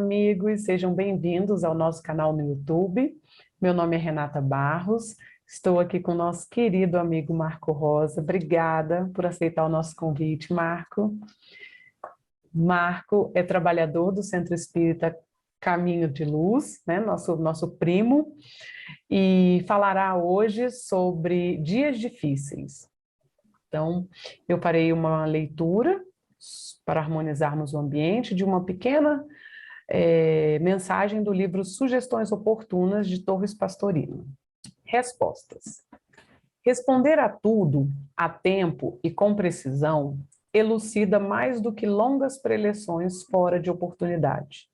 amigos, sejam bem-vindos ao nosso canal no YouTube. Meu nome é Renata Barros, estou aqui com o nosso querido amigo Marco Rosa. Obrigada por aceitar o nosso convite, Marco. Marco é trabalhador do Centro Espírita Caminho de Luz, né? Nosso primo, e falará hoje sobre dias difíceis. Então, eu farei uma leitura para harmonizarmos o ambiente de uma pequena mensagem do livro Sugestões Oportunas de Torres Pastorino. Respostas. Responder a tudo, a tempo e com precisão, elucida mais do que longas preleções fora de oportunidade.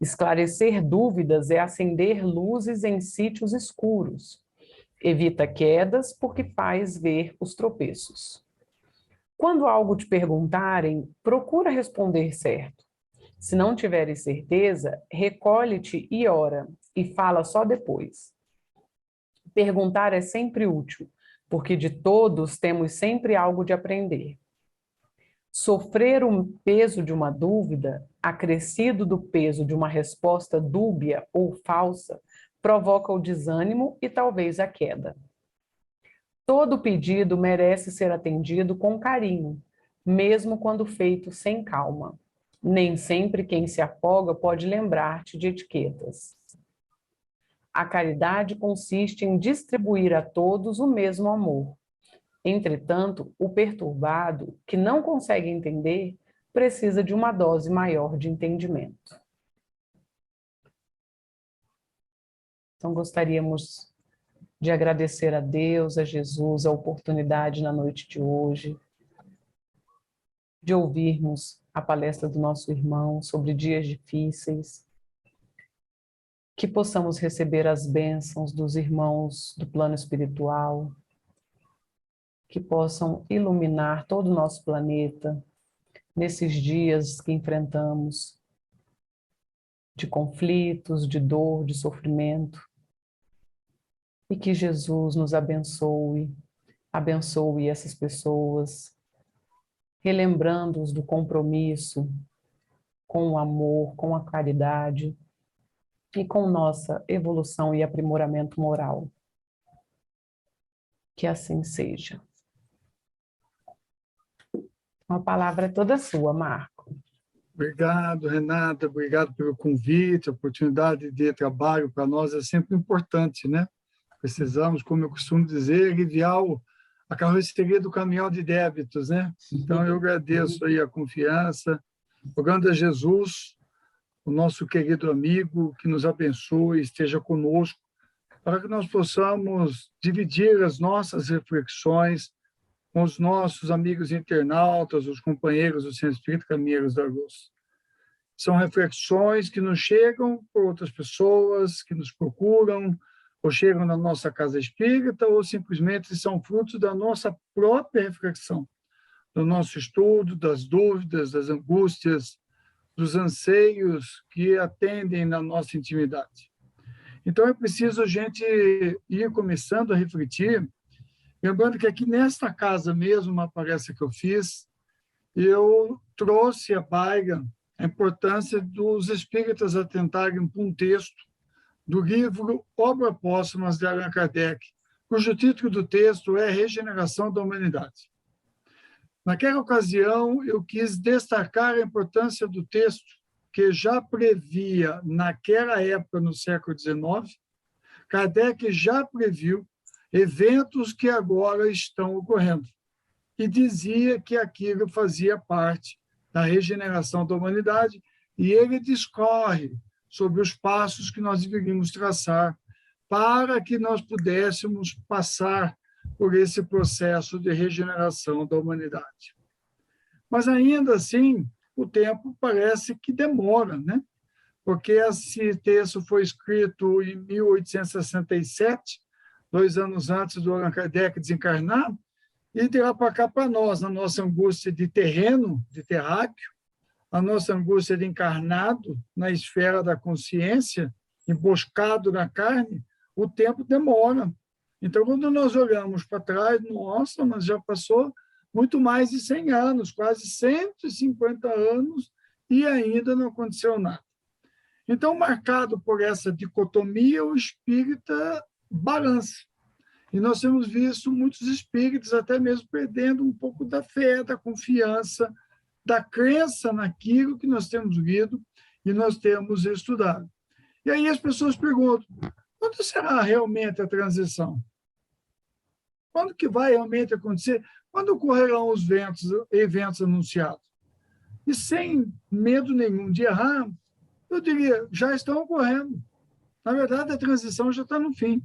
Esclarecer dúvidas é acender luzes em sítios escuros. Evita quedas porque faz ver os tropeços. Quando algo te perguntarem, procura responder certo. Se não tiveres certeza, recolhe-te e ora, e fala só depois. Perguntar é sempre útil, porque de todos temos sempre algo de aprender. Sofrer o peso de uma dúvida, acrescido do peso de uma resposta dúbia ou falsa, provoca o desânimo e talvez a queda. Todo pedido merece ser atendido com carinho, mesmo quando feito sem calma. Nem sempre quem se afoga pode lembrar-te de etiquetas. A caridade consiste em distribuir a todos o mesmo amor. Entretanto, o perturbado, que não consegue entender, precisa de uma dose maior de entendimento. Então, gostaríamos de agradecer a Deus, a Jesus, a oportunidade na noite de hoje, de ouvirmos a palestra do nosso irmão sobre dias difíceis, que possamos receber as bênçãos dos irmãos do plano espiritual, que possam iluminar todo o nosso planeta nesses dias que enfrentamos de conflitos, de dor, de sofrimento, e que Jesus nos abençoe, abençoe essas pessoas, relembrando-os do compromisso com o amor, com a caridade e com nossa evolução e aprimoramento moral. Que assim seja. A palavra é toda sua, Marco. Obrigado, Renata. Obrigado pelo convite. A oportunidade de trabalho para nós é sempre importante, né? Precisamos, como eu costumo dizer, aliviar a carroceria do caminhão de débitos, né? Então, eu agradeço aí a confiança, rogando a Jesus, o nosso querido amigo, que nos abençoe, esteja conosco, para que nós possamos dividir as nossas reflexões com os nossos amigos internautas, os companheiros do Centro Espírita Caminheiros da Luz. São reflexões que nos chegam por outras pessoas, que nos procuram, ou chegam na nossa casa espírita, ou simplesmente são frutos da nossa própria reflexão, do nosso estudo, das dúvidas, das angústias, dos anseios que atendem na nossa intimidade. Então, é preciso a gente ir começando a refletir, lembrando que aqui nesta casa mesmo, uma palestra que eu fiz, eu trouxe à baila a importância dos espíritas atentarem para um texto do livro Obra Póstumas de Allan Kardec, cujo título do texto é Regeneração da Humanidade. Naquela ocasião, eu quis destacar a importância do texto, que já previa, naquela época, no século XIX, Kardec já previu eventos que agora estão ocorrendo, e dizia que aquilo fazia parte da regeneração da humanidade, e ele discorre sobre os passos que nós deveríamos traçar para que nós pudéssemos passar por esse processo de regeneração da humanidade. Mas, ainda assim, o tempo parece que demora, né? Porque esse texto foi escrito em 1867, 2 anos antes do Allan Kardec desencarnar, e de lá para cá, para nós, na nossa angústia de terreno, de terráqueo, a nossa angústia de encarnado na esfera da consciência, emboscado na carne, o tempo demora. Então, quando nós olhamos para trás, nossa, mas já passou muito mais de 100 anos, quase 150 anos, e ainda não aconteceu nada. Então, marcado por essa dicotomia, o espírita balança. E nós temos visto muitos espíritos até mesmo perdendo um pouco da fé, da confiança, da crença naquilo que nós temos lido e nós temos estudado. E aí as pessoas perguntam, quando será realmente a transição? Quando que vai realmente acontecer? Quando ocorrerão os eventos anunciados? E sem medo nenhum de errar, eu diria, já estão ocorrendo. Na verdade, a transição já está no fim.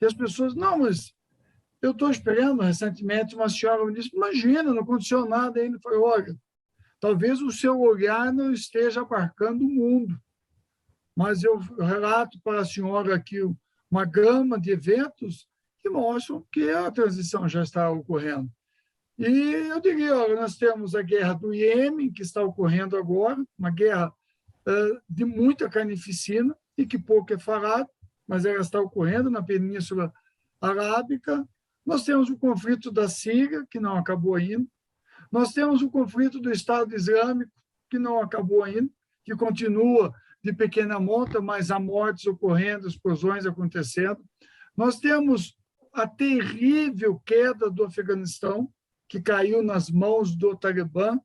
E as pessoas, não, mas eu estou esperando. Recentemente, uma senhora me disse, imagina, não aconteceu nada ainda. Eu falei, olha, talvez o seu olhar não esteja abarcando o mundo, mas eu relato para a senhora aqui uma gama de eventos que mostram que a transição já está ocorrendo. E eu diria, olha, nós temos a guerra do Iêmen, que está ocorrendo agora, uma guerra de muita carnificina e que pouco é falado, mas ela está ocorrendo na Península Arábica. Nós temos o conflito da Síria, que não acabou ainda. Nós temos o conflito do Estado Islâmico, que não acabou ainda, que continua de pequena monta, mas há mortes ocorrendo, explosões acontecendo. Nós temos a terrível queda do Afeganistão, que caiu nas mãos do Talibã,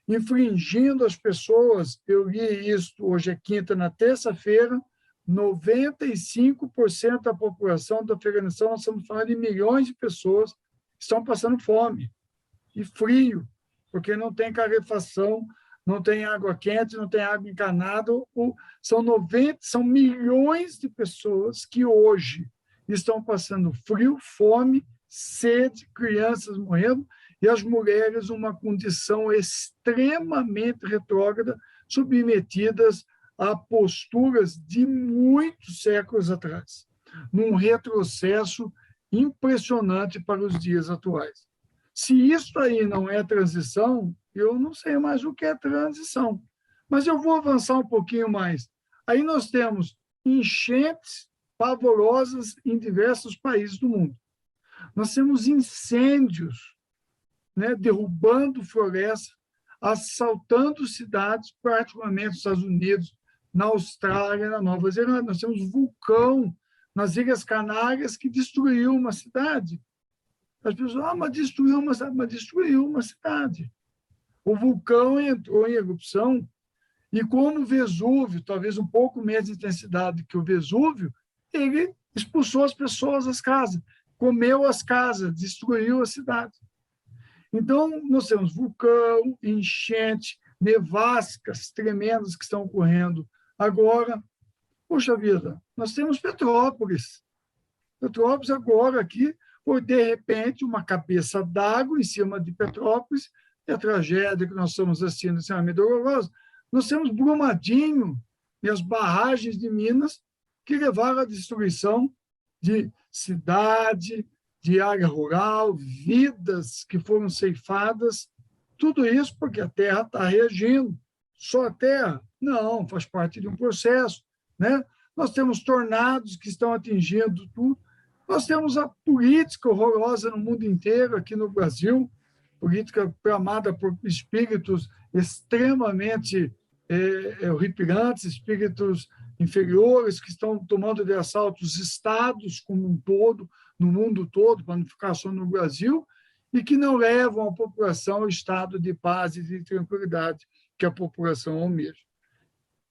infringindo as pessoas. Eu li isso, hoje é quinta, na terça-feira, 95% da população do Afeganistão, nós estamos falando de milhões de pessoas, estão passando fome e frio, porque não tem calefação, não tem água quente, não tem água encanada. São milhões de pessoas que hoje estão passando frio, fome, sede, crianças morrendo, e as mulheres uma condição extremamente retrógrada, submetidas a posturas de muitos séculos atrás, num retrocesso impressionante para os dias atuais. Se isso aí não é transição, eu não sei mais o que é transição. Mas eu vou avançar um pouquinho mais. Aí nós temos enchentes pavorosas em diversos países do mundo. Nós temos incêndios, né, derrubando florestas, assaltando cidades, particularmente nos Estados Unidos, na Austrália, na Nova Zelândia. Nós temos vulcão nas Ilhas Canárias que destruiu uma cidade. As pessoas, mas destruiu uma cidade. O vulcão entrou em erupção e como o Vesúvio, talvez um pouco menos de intensidade que o Vesúvio, ele expulsou as pessoas das casas, comeu as casas, destruiu a cidade. Então, nós temos vulcão, enchente, nevascas tremendas que estão ocorrendo agora. Poxa vida, nós temos Petrópolis. Petrópolis agora aqui, por de repente, uma cabeça d'água em cima de Petrópolis, é a tragédia que nós estamos assistindo em Serra Dolorosa. Nós temos Brumadinho e as barragens de Minas que levaram à destruição de cidade, de área rural, vidas que foram ceifadas, tudo isso porque a Terra está reagindo. Só a Terra? Não, faz parte de um processo, né? Nós temos tornados que estão atingindo tudo. Nós temos a política horrorosa no mundo inteiro, aqui no Brasil, política amada por espíritos extremamente horripilantes, espíritos inferiores que estão tomando de assalto os estados como um todo, no mundo todo, para não ficar só no Brasil, e que não levam a população ao estado de paz e de tranquilidade que a população almeja.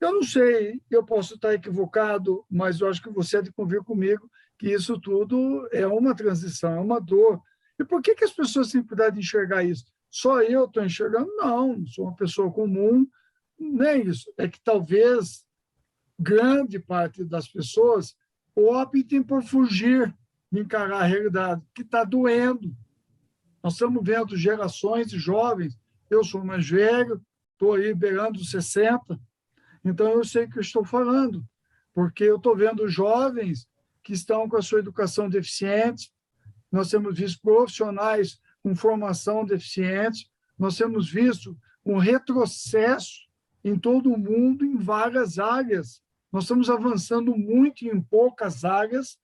Eu não sei, eu posso estar equivocado, mas eu acho que você há de convir comigo que isso tudo é uma transição, é uma dor. E por que as pessoas têm cuidado de enxergar isso? Só eu estou enxergando? Não, sou uma pessoa comum, não é isso. É que talvez grande parte das pessoas optem por fugir de encarar a realidade, que está doendo. Nós estamos vendo gerações de jovens, eu sou mais velho, estou aí beirando os 60, então eu sei o que eu estou falando, porque eu estou vendo jovens que estão com a sua educação deficiente, nós temos visto profissionais com formação deficiente, nós temos visto um retrocesso em todo o mundo, em várias áreas. Nós estamos avançando muito em poucas áreas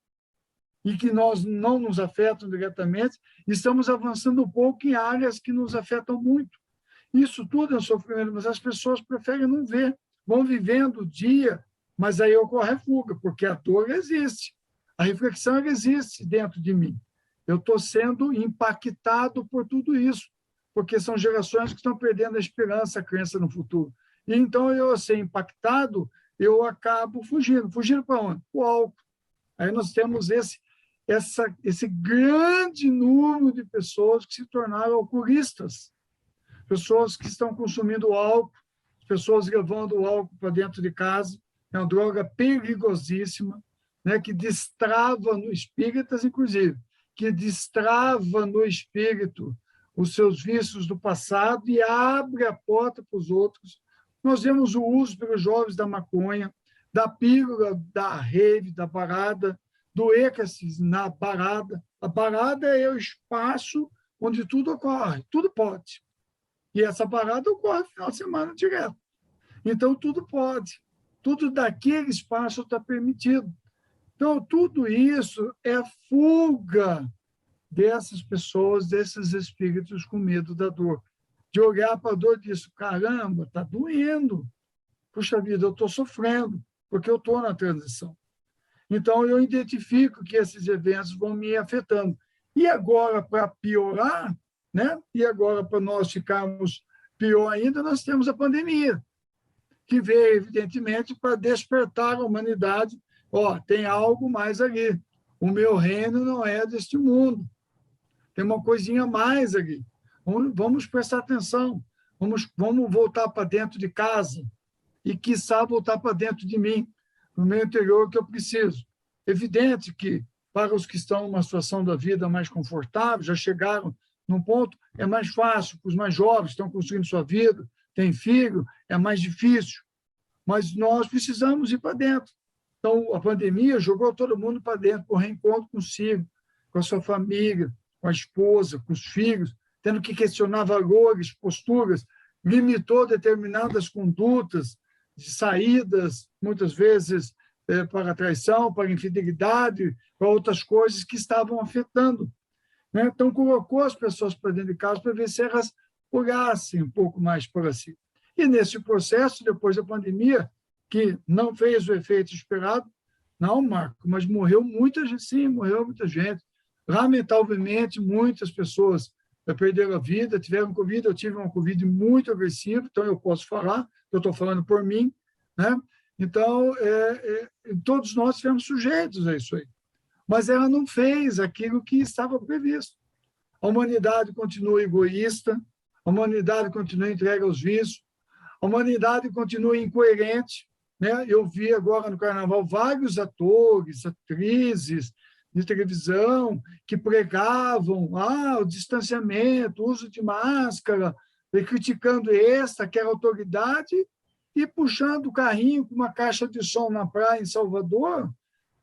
e que nós não nos afetam diretamente, e estamos avançando um pouco em áreas que nos afetam muito. Isso tudo é um sofrimento, mas as pessoas preferem não ver, vão vivendo o dia, mas aí ocorre a fuga, porque a dor existe, a reflexão existe dentro de mim. Eu estou sendo impactado por tudo isso, porque são gerações que estão perdendo a esperança, a crença no futuro. E então, eu ser impactado, eu acabo fugindo. Fugindo para onde? O álcool. Aí nós temos esse grande número de pessoas que se tornaram alcoolistas, pessoas que estão consumindo álcool, pessoas levando o álcool para dentro de casa, é uma droga perigosíssima, né, que destrava no espírito, inclusive, que destrava no espírito os seus vícios do passado e abre a porta para os outros. Nós vemos o uso pelos jovens da maconha, da pílula, da rave, da parada, do êxtase na parada. A parada é o espaço onde tudo ocorre, tudo pode. E essa parada ocorre no final de semana direto. Então, tudo pode. Tudo daquele espaço está permitido. Então, tudo isso é fuga dessas pessoas, desses espíritos com medo da dor. De olhar para a dor e dizer, caramba, está doendo. Puxa vida, eu estou sofrendo, porque eu estou na transição. Então, eu identifico que esses eventos vão me afetando. E agora, para piorar, né? E agora, para nós ficarmos pior ainda, nós temos a pandemia, que veio, evidentemente, para despertar a humanidade. Ó, tem algo mais ali. O meu reino não é deste mundo. Tem uma coisinha a mais ali. Vamos prestar atenção. Vamos voltar para dentro de casa e, quiçá, voltar para dentro de mim, no meu interior, que eu preciso. Evidente que, para os que estão numa situação da vida mais confortável, já chegaram num ponto, é mais fácil. Para os mais jovens, estão construindo sua vida, têm filho, é mais difícil. Mas nós precisamos ir para dentro. Então, a pandemia jogou todo mundo para dentro, para o reencontro consigo, com a sua família, com a esposa, com os filhos, tendo que questionar valores, posturas, limitou determinadas condutas de saídas, muitas vezes para a traição, para a infidelidade, para outras coisas que estavam afetando. Né? Então, colocou as pessoas para dentro de casa para ver se elas olhassem um pouco mais para si. E nesse processo, depois da pandemia, que não fez o efeito esperado, não, Marco, mas morreu muita gente, sim, morreu muita gente. Lamentavelmente, muitas pessoas perderam a vida, tiveram Covid, eu tive uma Covid muito agressiva, então eu posso falar, eu estou falando por mim, né? Então, todos nós tivemos sujeitos a isso aí. Mas ela não fez aquilo que estava previsto. A humanidade continua egoísta, a humanidade continua entregue aos vícios, a humanidade continua incoerente, né? Eu vi agora no Carnaval vários atores, atrizes de televisão que pregavam o distanciamento, o uso de máscara, e criticando aquela autoridade e puxando o carrinho com uma caixa de som na praia em Salvador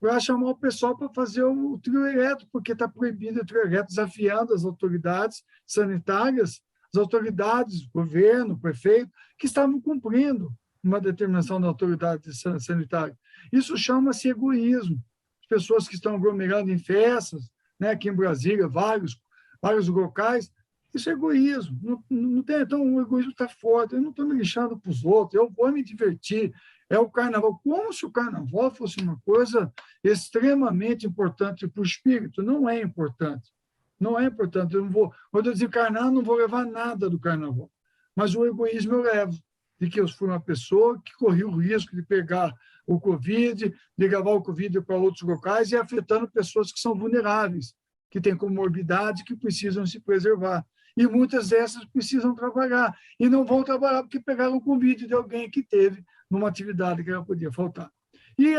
para chamar o pessoal para fazer o trio elétrico, porque está proibido o trio elétrico, desafiando as autoridades sanitárias, as autoridades, governo, prefeito, que estavam cumprindo uma determinação da autoridade sanitária. Isso chama-se egoísmo. As pessoas que estão aglomerando em festas, né, aqui em Brasília, vários locais, isso é egoísmo. Não tem, então, o egoísmo está forte. Eu não estou me lixando para os outros, eu vou me divertir. É o carnaval, como se o carnaval fosse uma coisa extremamente importante para o espírito. Não é importante. Não é importante. Eu não vou, quando eu desencarnar, não vou levar nada do carnaval. Mas o egoísmo eu levo, de que eu fui uma pessoa que corria o risco de pegar o Covid, de levar o Covid para outros locais e afetando pessoas que são vulneráveis, que têm comorbidade, que precisam se preservar. E muitas dessas precisam trabalhar. E não vão trabalhar porque pegaram o Covid de alguém que teve numa atividade que ela podia faltar. E,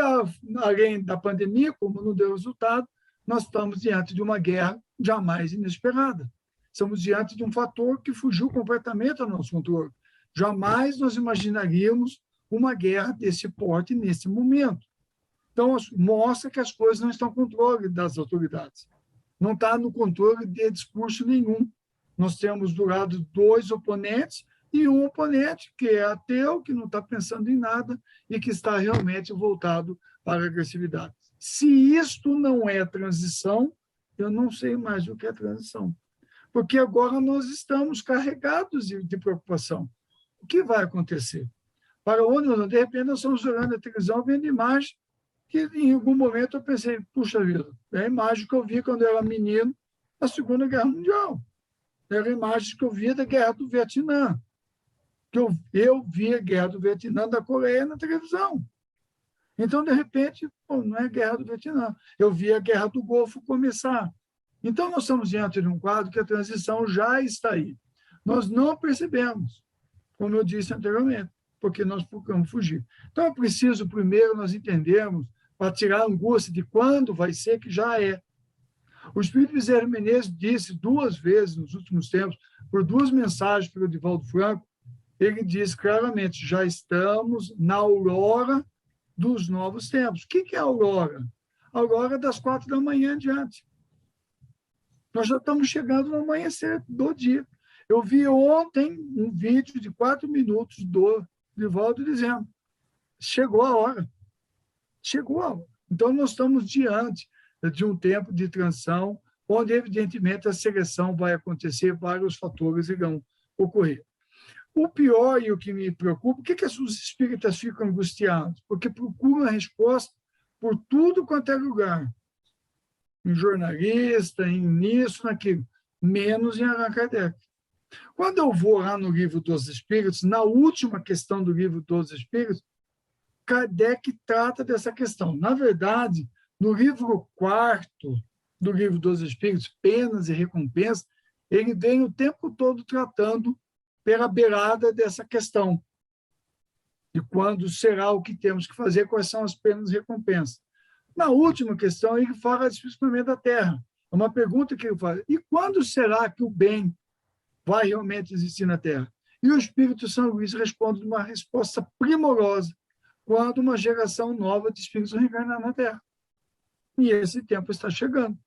além da pandemia, como não deu resultado, nós estamos diante de uma guerra jamais inesperada. Estamos diante de um fator que fugiu completamente ao nosso controle. Jamais nós imaginaríamos uma guerra desse porte nesse momento. Então, mostra que as coisas não estão no controle das autoridades. Não está no controle de discurso nenhum. Nós temos do lado dois oponentes e um oponente que é ateu, que não está pensando em nada e que está realmente voltado para a agressividade. Se isto não é transição, eu não sei mais o que é transição. Porque agora nós estamos carregados de preocupação. O que vai acontecer? para onde nós, de repente, nós estamos olhando a televisão, vendo imagem que, em algum momento, eu pensei, puxa vida, é a imagem que eu vi quando eu era menino na Segunda Guerra Mundial. Era a imagem que eu via da Guerra do Vietnã. Que eu via a Guerra do Vietnã da Coreia na televisão. Então, de repente, pô, não é a Guerra do Vietnã. Eu vi a Guerra do Golfo começar. Então, nós estamos diante de um quadro que a transição já está aí. Nós não percebemos, como eu disse anteriormente, porque nós procuramos fugir. Então, é preciso, primeiro, nós entendermos, para tirar a angústia de quando vai ser, que já é. O Espírito Bezerra Menezes disse 2 vezes nos últimos tempos, por 2 mensagens para o Divaldo Franco, ele diz claramente, já estamos na aurora dos novos tempos. O que é a aurora? A aurora das 4 da manhã em diante. Nós já estamos chegando no amanhecer do dia. Eu vi ontem um vídeo de 4 minutos do Divaldo dizendo, chegou a hora. Chegou a hora. Então, nós estamos diante de um tempo de transição, onde, evidentemente, a seleção vai acontecer, vários fatores irão ocorrer. O pior e o que me preocupa, por que os espíritas ficam angustiados? Porque procuram a resposta por tudo quanto é lugar. Em jornalista, em nisso, naquilo. Menos em Allan Kardec. Quando eu vou lá no Livro dos Espíritos, na última questão do Livro dos Espíritos, Kardec trata dessa questão. Na verdade, no livro 4º do Livro dos Espíritos, Penas e Recompensas, ele vem o tempo todo tratando pela beirada dessa questão. E quando será o que temos que fazer, quais são as penas e recompensas. Na última questão, ele fala especificamente da Terra. É uma pergunta que ele faz. E quando será que o bem vai realmente existir na Terra? E o Espírito São Luís responde de uma resposta primorosa, quando uma geração nova de espíritos reencarnar na Terra. E esse tempo está chegando.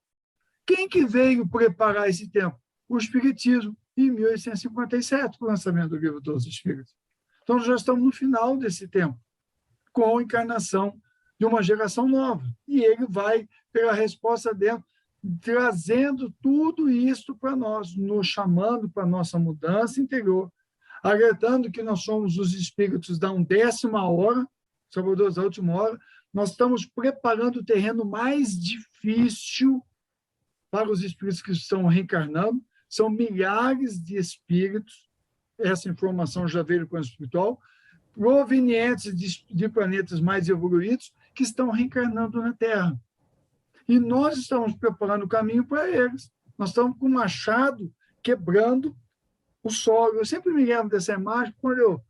Quem que veio preparar esse tempo? O Espiritismo, em 1857, com o lançamento do Livro dos Espíritos. Então, já estamos no final desse tempo, com a encarnação de uma geração nova. E ele vai, pela resposta dentro, trazendo tudo isso para nós, nos chamando para a nossa mudança interior, alertando que nós somos os espíritos da 10ª hora, Salvador da última hora, nós estamos preparando o terreno mais difícil para os espíritos que estão reencarnando. São milhares de espíritos, essa informação já veio do plano espiritual, provenientes de planetas mais evoluídos, que estão reencarnando na Terra. E nós estamos preparando o caminho para eles. Nós estamos com o machado quebrando o solo. Eu sempre me lembro dessa imagem, quando eu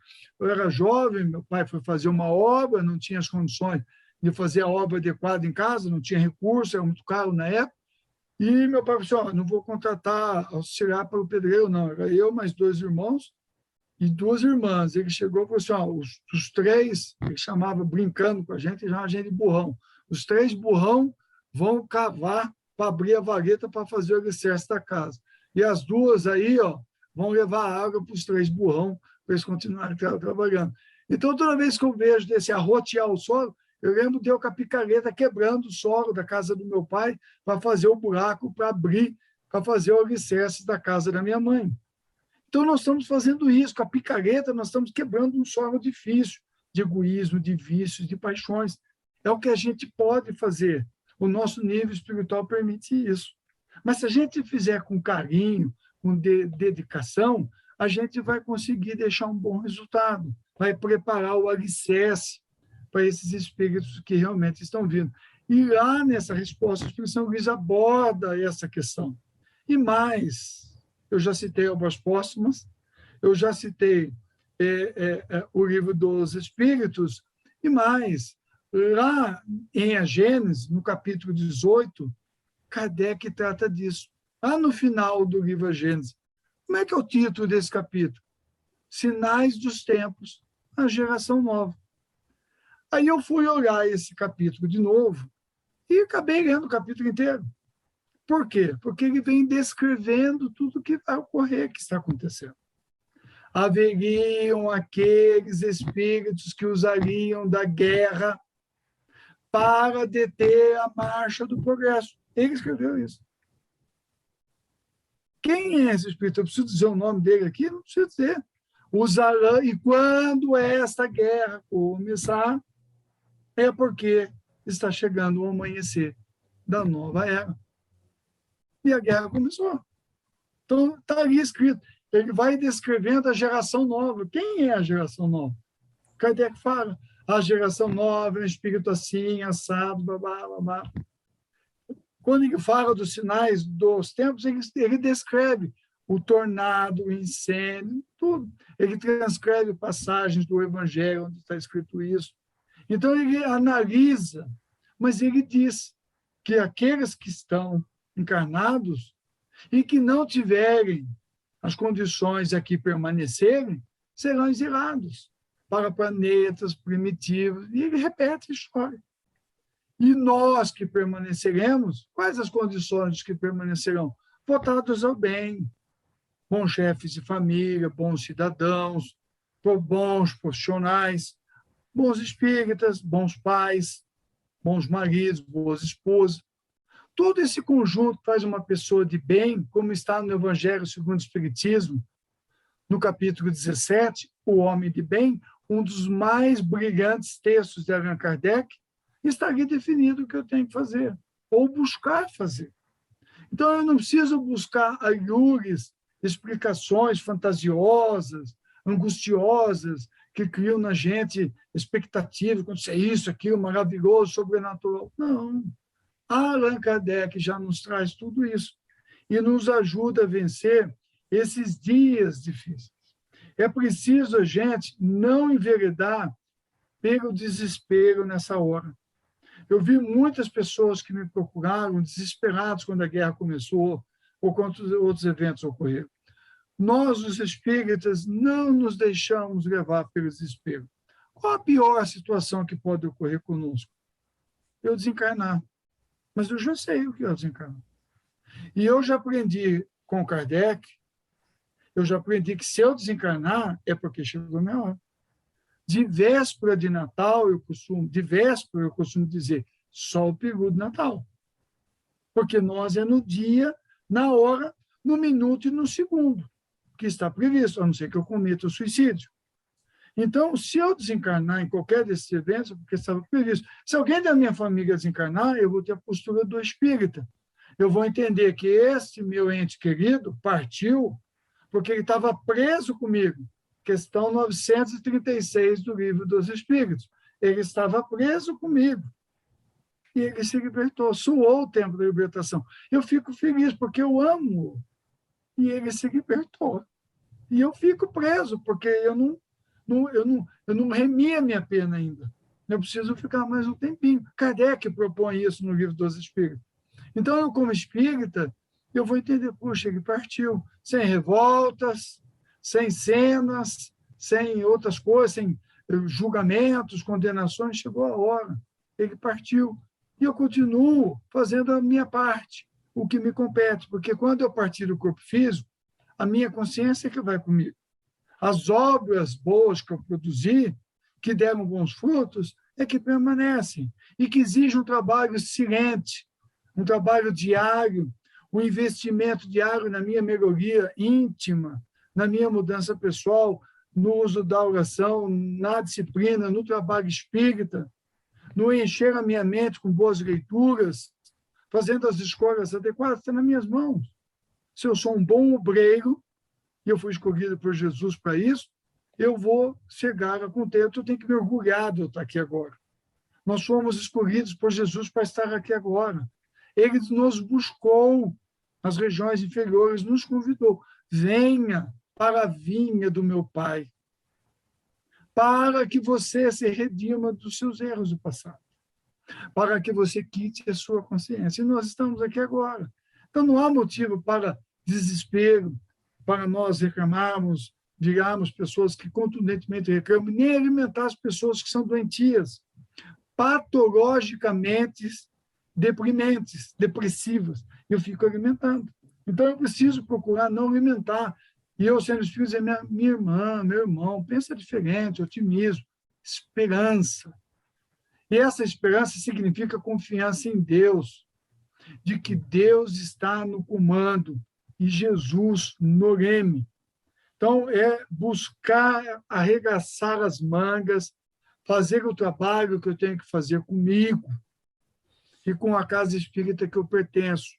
era jovem, meu pai foi fazer uma obra, não tinha as condições de fazer a obra adequada em casa, não tinha recurso, era muito caro na época, e meu pai falou assim, não vou contratar auxiliar para o pedreiro, não, era eu, mais 2 irmãos e 2 irmãs. Ele chegou e falou assim, os 3, ele chamava, brincando com a gente, ele chamava a gente de burrão, os 3 burrão vão cavar para abrir a vareta para fazer o alicerce da casa. E as 2 aí, vão levar água para os 3 burrão para eles continuarem trabalhando. Então, toda vez que eu vejo desse arrotear o solo, eu lembro de eu com a picareta quebrando o solo da casa do meu pai para fazer o buraco, para abrir, para fazer o alicerce da casa da minha mãe. Então, nós estamos fazendo isso. Com a picareta, nós estamos quebrando um solo difícil de egoísmo, de vícios, de paixões. É o que a gente pode fazer. O nosso nível espiritual permite isso. Mas se a gente fizer com carinho, com dedicação, a gente vai conseguir deixar um bom resultado, vai preparar o alicerce para esses espíritos que realmente estão vindo. E lá nessa resposta, o Espírito São Luís aborda essa questão. E mais, eu já citei Obras Póstumas, eu já citei o Livro dos Espíritos, e mais, lá em A Gênese, no capítulo 18, Kardec trata disso. Lá no final do livro A Gênese, como é que é o título desse capítulo? Sinais dos Tempos, a Geração Nova. Aí eu fui olhar esse capítulo de novo e acabei lendo o capítulo inteiro. Por quê? Porque ele vem descrevendo tudo o que vai ocorrer, que está acontecendo. Haveriam aqueles espíritos que usariam da guerra para deter a marcha do progresso. Ele escreveu isso. Quem é esse espírito? Eu preciso dizer o nome dele aqui? Não preciso dizer. usarão, e quando esta guerra começar, é porque está chegando o amanhecer da nova era. E a guerra começou. Então, está ali escrito. Ele vai descrevendo a geração nova. Quem é a geração nova? Kardec fala, a geração nova é um espírito assim, assado, blá, blá, blá. Quando ele fala dos sinais dos tempos, ele descreve o tornado, o incêndio, tudo. Ele transcreve passagens do Evangelho, onde está escrito isso. Então, ele analisa, mas ele diz que aqueles que estão encarnados e que não tiverem as condições aqui permanecerem, serão exilados para planetas primitivos. E ele repete a história. E nós que permaneceremos, quais as condições que permanecerão? Votados ao bem, bons chefes de família, bons cidadãos, bons profissionais, bons espíritas, bons pais, bons maridos, boas esposas. Todo esse conjunto faz uma pessoa de bem, como está no Evangelho segundo o Espiritismo, no capítulo 17, O Homem de Bem, um dos mais brilhantes textos de Allan Kardec, está ali definido o que eu tenho que fazer, ou buscar fazer. Então, eu não preciso buscar alhures, explicações fantasiosas, angustiosas, que criam na gente expectativa, quando isso é isso, aquilo, maravilhoso, sobrenatural. Não. Allan Kardec já nos traz tudo isso e nos ajuda a vencer esses dias difíceis. É preciso a gente não enveredar pelo desespero nessa hora. Eu vi muitas pessoas que me procuraram desesperados quando a guerra começou ou quando outros eventos ocorreram. Nós, os espíritas, não nos deixamos levar pelo desespero. Qual a pior situação que pode ocorrer conosco? Eu desencarnar. Mas eu já sei o que é desencarnar. E eu já aprendi com Kardec, eu já aprendi que se eu desencarnar é porque chegou a minha hora. De véspera de Natal, eu costumo dizer, só o peru de Natal. Porque nós é no dia, na hora, no minuto e no segundo, que está previsto, a não ser que eu cometa o suicídio. Então, se eu desencarnar em qualquer desses eventos, é porque estava previsto. Se alguém da minha família desencarnar, eu vou ter a postura do espírita. Eu vou entender que esse meu ente querido partiu porque ele estava preso comigo. Questão 936 do Livro dos Espíritos. Ele estava preso comigo. E ele se libertou, suou o tempo da libertação. Eu fico feliz, porque eu amo. E ele se libertou. E eu fico preso, porque eu não remi a minha pena ainda. Eu preciso ficar mais um tempinho. Kardec propõe isso no Livro dos Espíritos. Então, eu, como espírita, eu vou entender, puxa, ele partiu, sem revoltas, sem cenas, sem outras coisas, sem julgamentos, condenações, chegou a hora. Ele partiu. E eu continuo fazendo a minha parte, o que me compete, porque quando eu partir do corpo físico, a minha consciência é que vai comigo. As obras boas que eu produzi, que deram bons frutos, é que permanecem e que exigem um trabalho silente, um trabalho diário, um investimento diário na minha melhoria íntima, na minha mudança pessoal, no uso da oração, na disciplina, no trabalho espírita, no encher a minha mente com boas leituras, fazendo as escolhas adequadas, está nas minhas mãos. Se eu sou um bom obreiro, e eu fui escolhido por Jesus para isso, eu vou chegar a contento, eu tenho que me orgulhar de eu estar aqui agora. Nós fomos escolhidos por Jesus para estar aqui agora. Ele nos buscou nas regiões inferiores, nos convidou. Venha para a vinha do meu Pai, para que você se redima dos seus erros do passado, para que você quite a sua consciência. E nós estamos aqui agora. Então, não há motivo para desespero, para nós reclamarmos, virarmos pessoas que contundentemente reclamam, nem alimentar as pessoas que são doentias, patologicamente deprimentes, depressivas. Eu fico alimentando. Então, eu preciso procurar não alimentar. E eu, sendo espírito, dizer, minha irmã, meu irmão, pensa diferente, otimismo, esperança. E essa esperança significa confiança em Deus, de que Deus está no comando e Jesus no leme. Então, é buscar arregaçar as mangas, fazer o trabalho que eu tenho que fazer comigo e com a casa espírita que eu pertenço,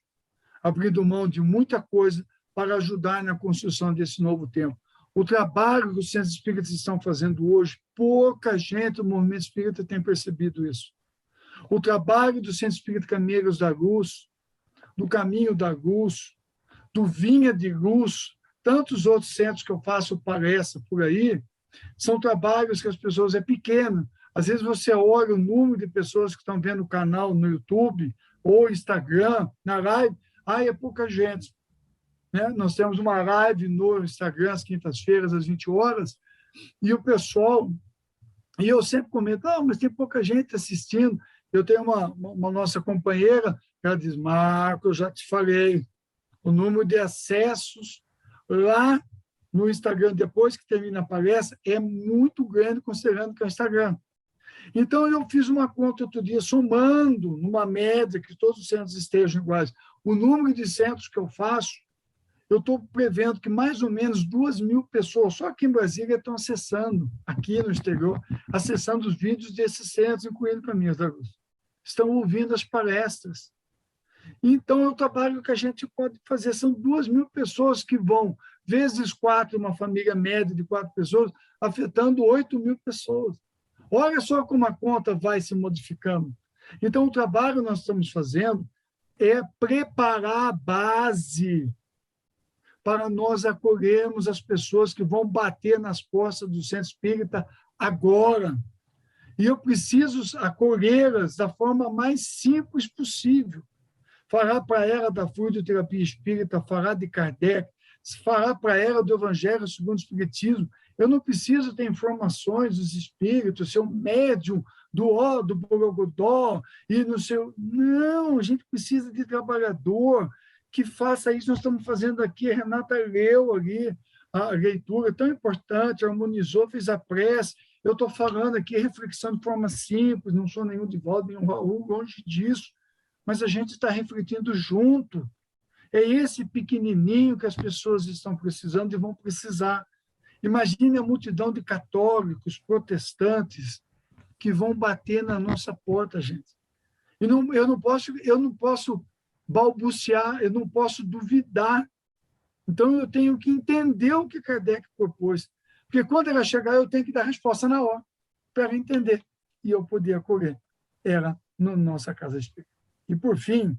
abrindo mão de muita coisa para ajudar na construção desse novo tempo. O trabalho que os centros espíritas estão fazendo hoje, pouca gente do movimento espírita tem percebido isso. O trabalho do Centro Espírita Caminheiros da Luz, do Caminho da Luz, do Vinha de Luz, tantos outros centros que eu faço palestra por aí, são trabalhos que as pessoas é pequeno. Às vezes você olha o número de pessoas que estão vendo o canal no YouTube ou Instagram, na live, é pouca gente. Né? Nós temos uma live no Instagram, às quintas-feiras, às 20 horas, e o pessoal... E eu sempre comento, mas tem pouca gente assistindo. Eu tenho uma nossa companheira, ela diz, Marco, eu já te falei, o número de acessos lá no Instagram, depois que termina a palestra, é muito grande, considerando que é o Instagram. Então, eu fiz uma conta outro dia, somando numa média, que todos os centros estejam iguais, o número de centros que eu faço, eu estou prevendo que mais ou menos 2.000 pessoas, só aqui em Brasília, estão acessando, aqui no exterior, acessando os vídeos desses centros, incluindo Caminhos da Luz. Estão ouvindo as palestras. Então, o trabalho que a gente pode fazer são 2.000 pessoas que vão, vezes 4, uma família média de 4 pessoas, afetando 8.000 pessoas. Olha só como a conta vai se modificando. Então, o trabalho que nós estamos fazendo é preparar a base para nós acolhermos as pessoas que vão bater nas portas do Centro Espírita agora. E eu preciso acolhê-las da forma mais simples possível. Falar para ela da fluidoterapia espírita, falar de Kardec, falar para ela do Evangelho segundo o Espiritismo. Eu não preciso ter informações dos espíritos, ser um médium do Borogodó e no seu... Não, a gente precisa de trabalhador que faça isso. Nós estamos fazendo aqui, a Renata leu ali a leitura tão importante, harmonizou, fez a prece. Eu estou falando aqui, reflexão de forma simples, não sou nenhum Divaldo, nenhum Raul, longe disso, mas a gente está refletindo junto. É esse pequenininho que as pessoas estão precisando e vão precisar. Imagine a multidão de católicos, protestantes, que vão bater na nossa porta, gente. E eu não posso balbuciar, eu não posso duvidar. Então, eu tenho que entender o que Kardec propôs. Porque quando ela chegar, eu tenho que dar a resposta na hora, para ela entender. E eu poder acolher ela na nossa casa espírita. E, por fim,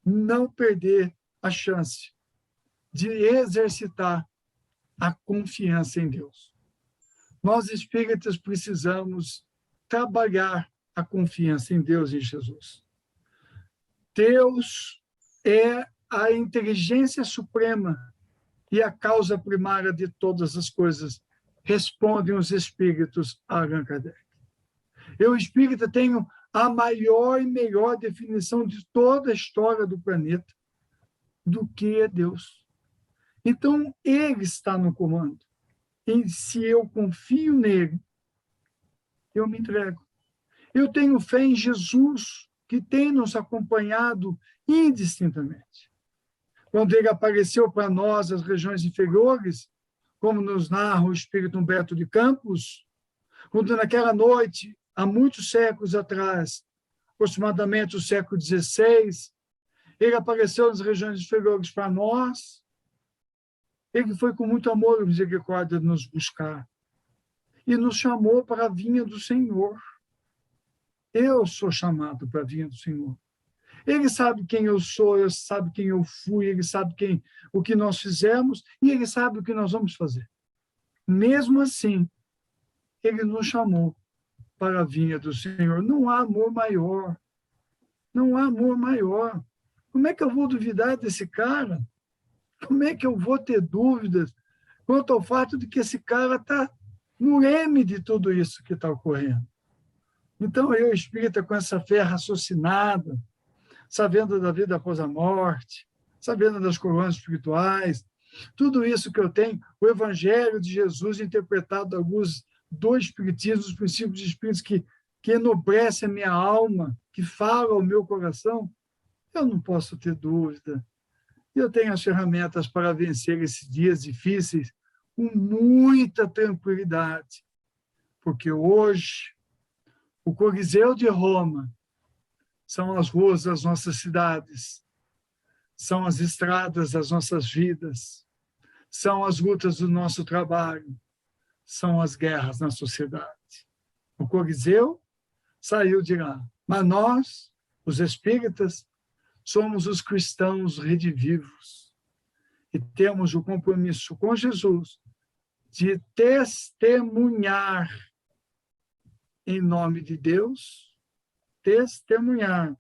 não perder a chance de exercitar a confiança em Deus. Nós, espíritas, precisamos trabalhar a confiança em Deus e em Jesus. Deus é a inteligência suprema e a causa primária de todas as coisas, respondem os espíritos a Allan Kardec. Eu, espírita, tenho a maior e melhor definição de toda a história do planeta do que é Deus. Então, Ele está no comando. E se eu confio nele, eu me entrego. Eu tenho fé em Jesus, que tem nos acompanhado indistintamente. Quando ele apareceu para nós as regiões inferiores, como nos narra o espírito Humberto de Campos, quando naquela noite, há muitos séculos atrás, aproximadamente o século XVI, ele apareceu nas regiões inferiores para nós, ele foi com muito amor e misericórdia nos buscar e nos chamou para a vinha do Senhor. Eu sou chamado para a vinha do Senhor. Ele sabe quem eu sou, ele sabe quem eu fui, ele sabe o que nós fizemos e ele sabe o que nós vamos fazer. Mesmo assim, ele nos chamou para a vinha do Senhor. Não há amor maior. Não há amor maior. Como é que eu vou duvidar desse cara? Como é que eu vou ter dúvidas quanto ao fato de que esse cara está no leme de tudo isso que está ocorrendo? Então, eu, espírita, com essa fé raciocinada, sabendo da vida após a morte, sabendo das coroas espirituais, tudo isso que eu tenho, o Evangelho de Jesus interpretado à luz do Espiritismo, dos princípios de Espíritos que enobrece a minha alma, que fala ao meu coração, eu não posso ter dúvida. Eu tenho as ferramentas para vencer esses dias difíceis, com muita tranquilidade, porque hoje o Coliseu de Roma são as ruas das nossas cidades, são as estradas das nossas vidas, são as lutas do nosso trabalho, são as guerras na sociedade. O Coliseu saiu de lá, mas nós, os espíritas, somos os cristãos redivivos e temos o compromisso com Jesus de testemunhar em nome de Deus, testemunhar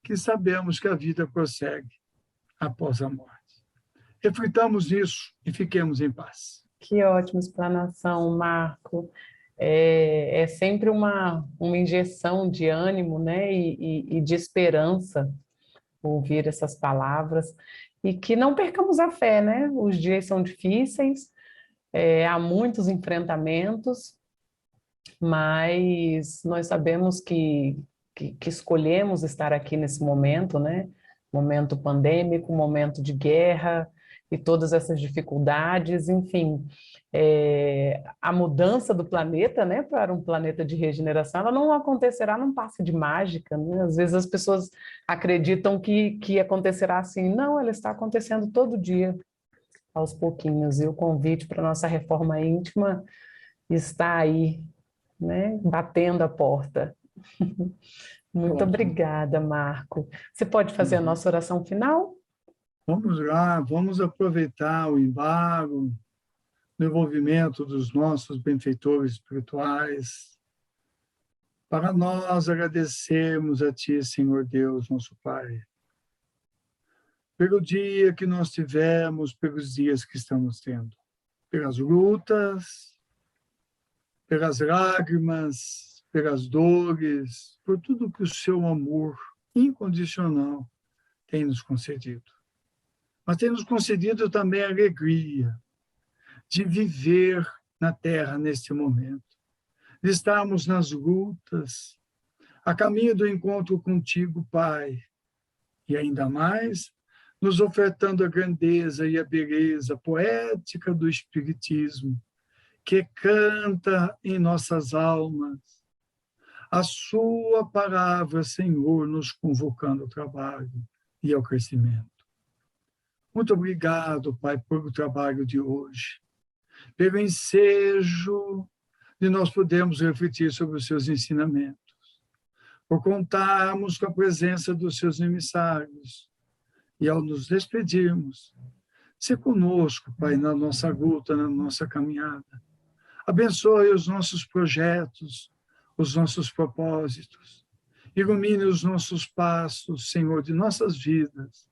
que sabemos que a vida prossegue após a morte. Reflitamos nisso e fiquemos em paz. Que ótima explanação, Marco. É sempre uma injeção de ânimo, né, e de esperança ouvir essas palavras, e que não percamos a fé, né? Os dias são difíceis, há muitos enfrentamentos, mas nós sabemos que escolhemos estar aqui nesse momento, né? Momento pandêmico, momento de guerra e todas essas dificuldades, enfim, a mudança do planeta, né, para um planeta de regeneração, ela não acontecerá num passe de mágica, né? Às vezes as pessoas acreditam que acontecerá assim, não, ela está acontecendo todo dia, aos pouquinhos, e o convite para a nossa reforma íntima está aí, né, batendo a porta. Muito obrigada, Marco. Você pode fazer a nossa oração final? Vamos lá, vamos aproveitar o embalo, o envolvimento dos nossos benfeitores espirituais, para nós agradecermos a Ti, Senhor Deus, nosso Pai, pelo dia que nós tivemos, pelos dias que estamos tendo, pelas lutas, pelas lágrimas, pelas dores, por tudo que o Seu amor incondicional tem nos concedido. Mas tem nos concedido também a alegria de viver na Terra neste momento, de estarmos nas lutas, a caminho do encontro contigo, Pai, e ainda mais nos ofertando a grandeza e a beleza poética do Espiritismo, que canta em nossas almas a sua palavra, Senhor, nos convocando ao trabalho e ao crescimento. Muito obrigado, Pai, pelo trabalho de hoje, pelo ensejo de nós podermos refletir sobre os seus ensinamentos, por contarmos com a presença dos seus emissários. E ao nos despedirmos, se conosco, Pai, na nossa luta, na nossa caminhada. Abençoe os nossos projetos, os nossos propósitos. Ilumine os nossos passos, Senhor, de nossas vidas,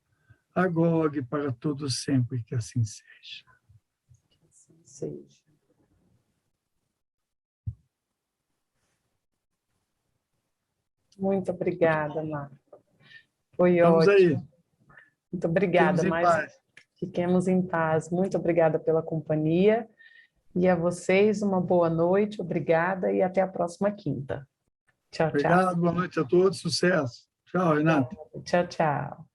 agora e para todos sempre, que assim seja. Que assim seja. Muito obrigada, Marco. Foi Estamos ótimo. aí. Muito obrigada. Fiquemos em paz. Muito obrigada pela companhia. E a vocês, uma boa noite. Obrigada e até a próxima quinta. Tchau, tchau. Obrigado, boa noite a todos. Sucesso. Tchau, Renata. Tchau, tchau.